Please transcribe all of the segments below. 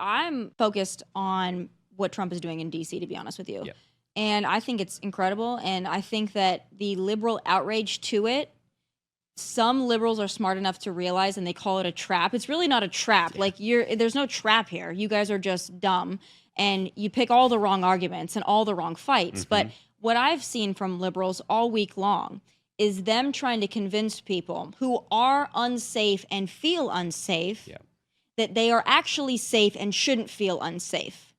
I'm focused on what Trump is doing in DC, to be honest with you. Yep. And I think it's incredible. And I think that the liberal outrage to it, some liberals are smart enough to realize, and they call it a trap. It's really not a trap. Yeah. Like, there's no trap here. You guys are just dumb, and you pick all the wrong arguments and all the wrong fights. But what I've seen from liberals all week long is them trying to convince people who are unsafe and feel unsafe that they are actually safe and shouldn't feel unsafe.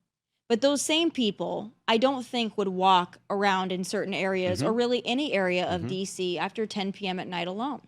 But those same people, I don't think would walk around in certain areas or really any area of DC after 10 p.m. at night alone.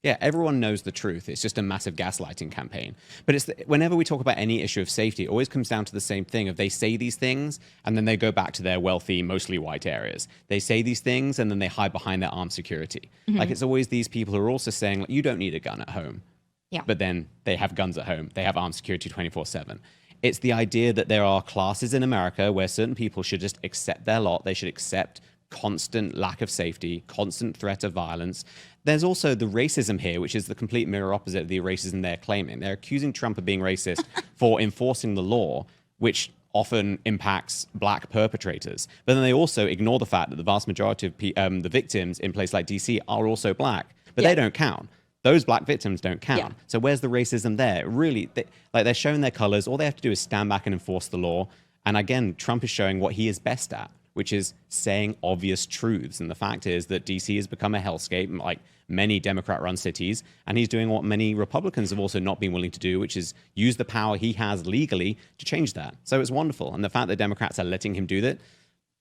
Yeah, everyone knows the truth. It's just a massive gaslighting campaign. But whenever we talk about any issue of safety, it always comes down to the same thing of they say these things and then they go back to their wealthy, mostly white areas. They say these things and then they hide behind their armed security. Like, it's always these people who are also saying, like, you don't need a gun at home. Yeah. But then they have guns at home. They have armed security 24/7. It's the idea that there are classes in America where certain people should just accept their lot. They should accept constant lack of safety, constant threat of violence. There's also the racism here, which is the complete mirror opposite of the racism they're claiming. They're accusing Trump of being racist for enforcing the law, which often impacts black perpetrators. But then they also ignore the fact that the vast majority of the victims in places like DC are also black, but they don't count. Those black victims don't count. Yeah. So where's the racism there? Really, they're showing their colors. All they have to do is stand back and enforce the law. And again, Trump is showing what he is best at, which is saying obvious truths. And the fact is that DC has become a hellscape, like many Democrat-run cities. And he's doing what many Republicans have also not been willing to do, which is use the power he has legally to change that. So it's wonderful. And the fact that Democrats are letting him do that,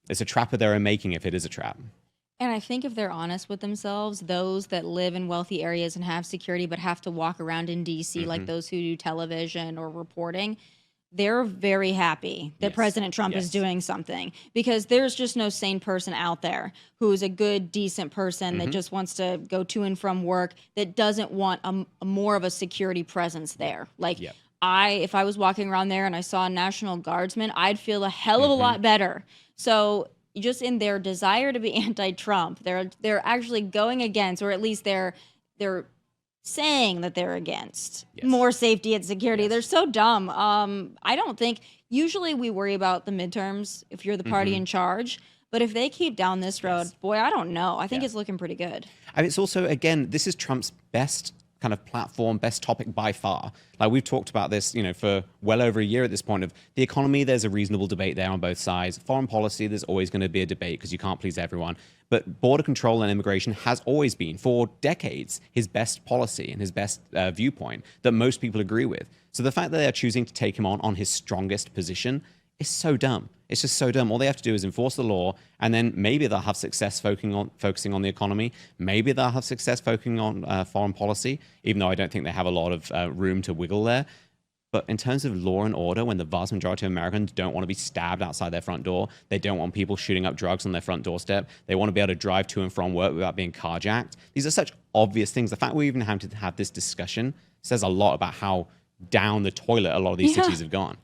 it's a trap of their own making if it is a trap. And I think if they're honest with themselves, those that live in wealthy areas and have security but have to walk around in DC, like those who do television or reporting, they're very happy that President Trump is doing something, because there's just no sane person out there who's a good, decent person that just wants to go to and from work, that doesn't want a more of a security presence there. Like, if I was walking around there and I saw a National Guardsman, I'd feel a hell of a lot better. So just in their desire to be anti-Trump, they're actually going against, or at least they're saying that they're against more safety and security. They're so dumb. I don't think, usually we worry about the midterms if you're the party in charge, but if they keep down this road, boy, I don't know. I think it's looking pretty good. I mean, it's also, again, this is Trump's best kind of platform, best topic by far. Like, we've talked about this, for well over a year at this point. Of the economy, there's a reasonable debate there on both sides. Foreign policy, there's always going to be a debate because you can't please everyone. But border control and immigration has always been, for decades, his best policy and his best viewpoint that most people agree with. So the fact that they're choosing to take him on his strongest position is so dumb. It's just so dumb. All they have to do is enforce the law, and then maybe they'll have success focusing on the economy. Maybe they'll have success focusing on foreign policy, even though I don't think they have a lot of room to wiggle there. But in terms of law and order, when the vast majority of Americans don't want to be stabbed outside their front door, they don't want people shooting up drugs on their front doorstep, they want to be able to drive to and from work without being carjacked. These are such obvious things. The fact we even have to have this discussion says a lot about how down the toilet a lot of these cities have gone.